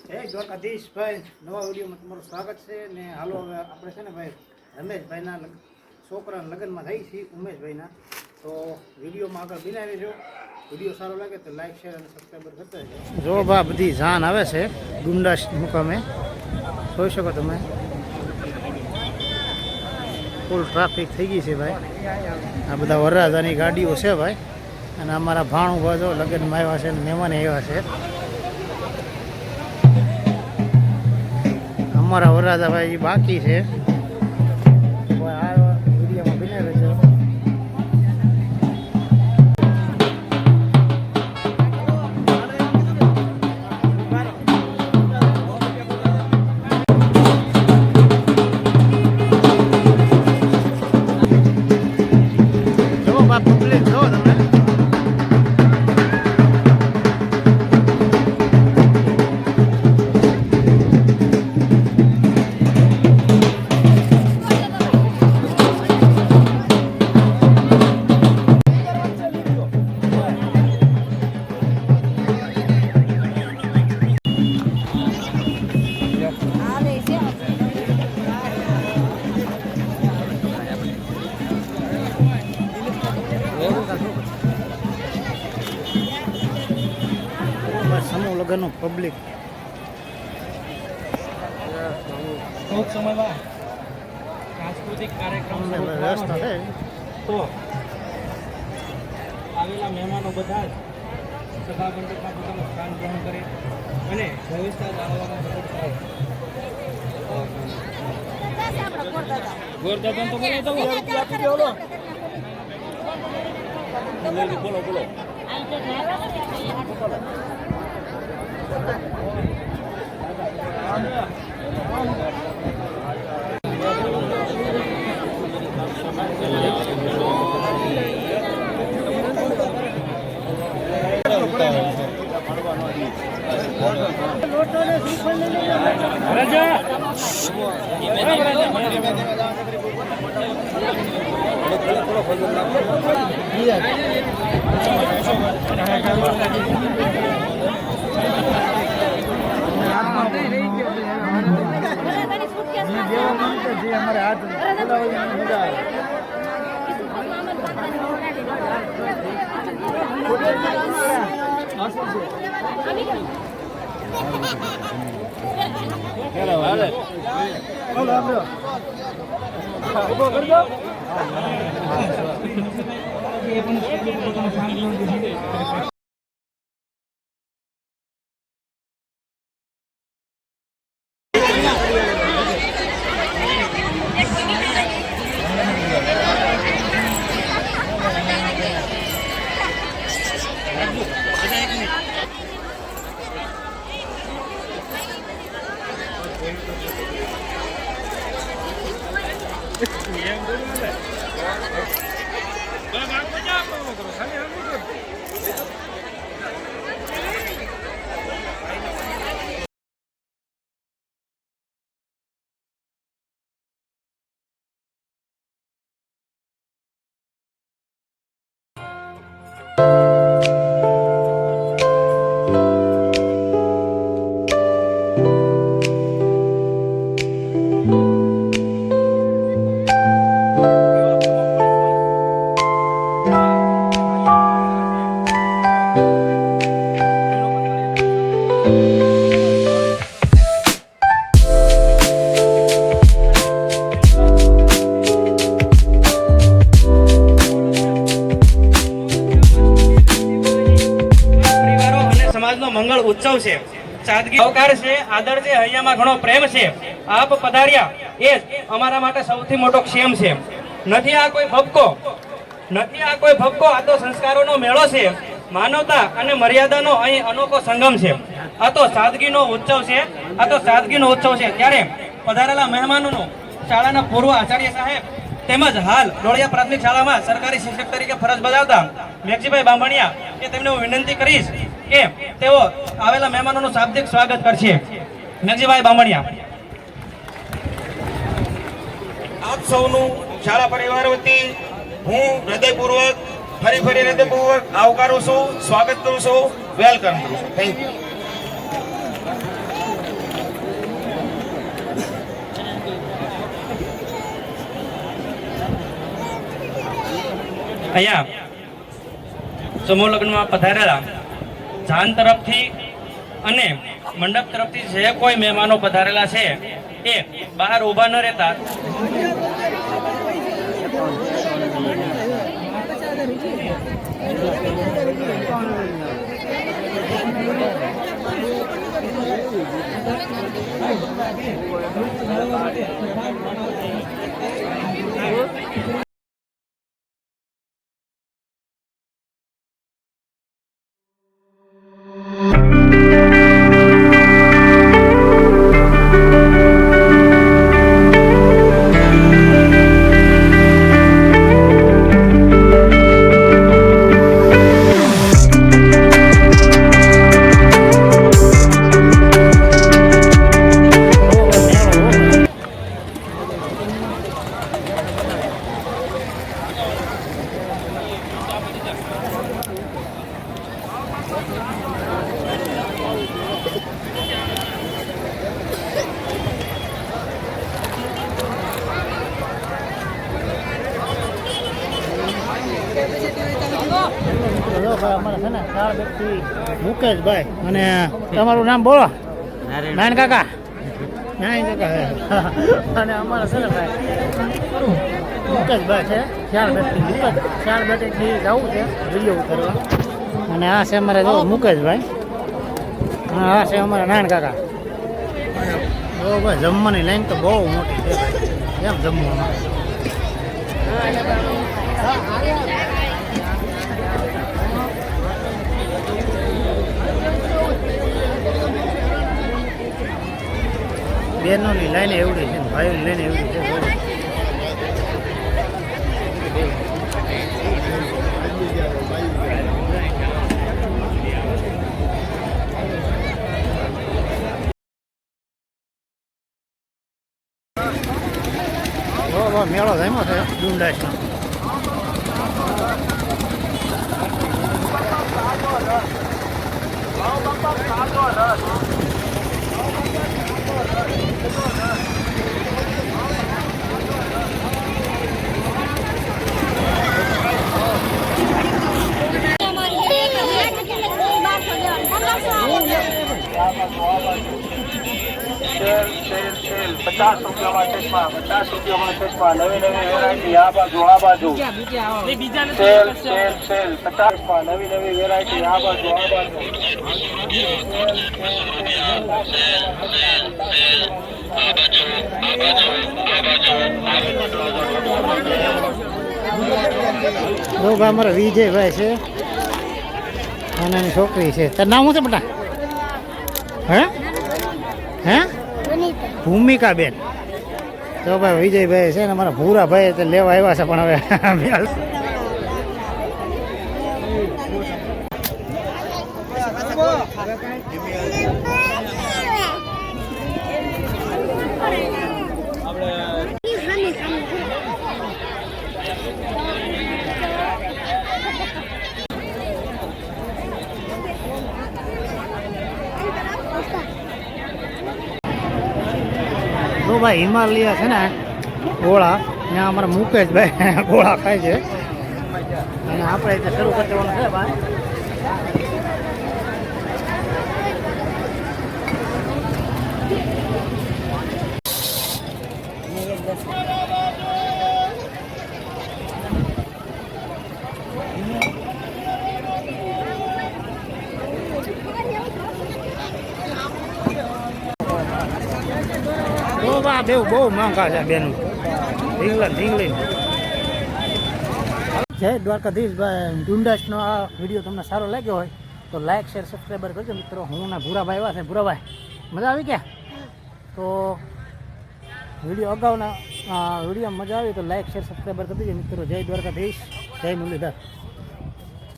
જય દ્વારકાધીશ ભાઈ, નવા વિડીયોમાં તમારું સ્વાગત છે. ને હાલો હવે આપણે છે ને ભાઈ રમેશભાઈના છોકરાના લગ્નમાં થઈ છીએ ઉમેશભાઈના. તો વિડીયોમાં આગળ બિનાવી રહેજો. વિડીયો સારો લાગે તો લાઈક શેર અને સબસ્ક્રાઈબર કરતા રહેજો. જો બા બધી જાન આવે છે ગુંડાસ મુકામે, જોઈ શકો તમે. ફૂલ ટ્રાફિક થઈ ગઈ છે ભાઈ. આ બધા વરરાજાની ગાડીઓ છે ભાઈ. અને અમારા ભાણું બાજુ લગ્નમાં આવ્યા છે અને મહેમાન આવ્યા છે. અમારા વરરાજા ભાઈ બાકી છે. આ વિડીયોમાં બને રહેજો. જો બાપ પબ્લિક જો તમે. સમૂહ લગ્નનું પબ્લિક ટૂંક સમયમાં સાંસ્કૃતિક કાર્યક્રમ વ્યવસ્થા છે. તો આવેલા મહેમાનો બધા જ સભામંડપમાં પોતાનું સ્થાન ગ્રહણ કરે અને વ્યવસ્થા જાળવવામાં મદદ થાય. ગોરદાદાને તો બોલો તો બોલો બોલો. અમારે હાથ મંગળ ઉત્સવ છે, સાદગી આવકાર છે, આદર છે, અહીંયામાં ઘણો પ્રેમ છે. આપ પધાર્યા એ જ અમારા માટે સૌથી મોટો ક્ષેમ છે. નથી આ કોઈ ભપકો, આ તો સંસ્કારોનો મેળો છે. માનવતા અને મર્યાદાનો અહીં અનોખો સંગમ છે. આ તો સાદગીનો ઉત્સવ છે. ત્યારે પધારેલા મહેમાનોનું શાળાના પૂર્વ આચાર્ય સાહેબ તેમજ હાલ ડોળિયા પ્રાથમિક શાળામાં સરકારી શિક્ષક તરીકે ફરજ બજાવતા મેઘજીભાઈ બામણિયા કે તેમને હું વિનંતી કરીશ કે તેઓ આવેલા મહેમાનોનું શાબ્દિક સ્વાગત કરશે. મેઘજીભાઈ બામણિયા. આપ સૌનું શાળા પરિવાર વતી હું હૃદયપૂર્વક ફરી હૃદયપૂર્વક આવકારું છું, સ્વાગત કરું છું, વેલકમ કરું છું. Thank you. અહીંયા સમૂહ લગ્નમાં પધારેલા જાન તરફથી અને મંડપ તરફથી જે કોઈ મહેમાનો પધારેલા છે એ બહાર ઊભા ન રહેતા જો ભાઈ અમારે છે ને 4 વ્યક્તિ મુકેશભાઈ અને તમારું નામ બોલો નાન કાકા અને અમારે છે ને ભાઈ મુકેશભાઈ છે 4 વ્યક્તિ 4 વ્યક્તિથી જવું છે વિડીયો ઉતારવા અને આ છે અમારે જો મુકેશભાઈ અને આ છે અમારા નાન કાકા જો ભાઈ જમવાની લાઈન તો બહુ મોટી છે ભાઈ કેમ જમવામાં બહેનોની લાઈન એવડી છે ભાઈઓની લાઈન એવડી છે મેળો જમ્યો છે ડુંડાસનો ₹50 ચશ્મા 50 ચશ્મા નવી વેરાયટી આ બાજુ સેલ 50 નવી વેરાયટી આ બાજુ જો ભાઈ અમારા વિજયભાઈ છે નાની છોકરી છે તારું નામ શું છે બેટા હે હે ભૂમિકા બેન તો ભાઈ વિજયભાઈ છે ને અમારા ભૂરાભાઈ તે લેવા આવ્યા છે પણ હવે તો ભાઈ હિમાલય છે ને ગોળા ત્યાં અમારા મુકેશભાઈ ગોળા ખાય છે અને આપણે એટલે શરૂ કરી દેવાનું છે ભાઈ બહુ મોંઘા છે બેનું ઇંગ્લેન્ડ જય દ્વારકાધીશ ભાઈ ડુંડાસનો આ વિડીયો તમને સારો લાગ્યો હોય તો લાઈક શેર સબસ્ક્રાઈબર કરજો મિત્રો હું ના ભૂરાભાઈ આવ્યા છે ભૂરાભાઈ મજા આવી ગયા તો વિડીયો અગાઉના વિડીયો મજા આવી તો લાઈક શેર સબસ્ક્રાઈબર કરી દેજો મિત્રો જય દ્વારકાધીશ જય મુરલીધર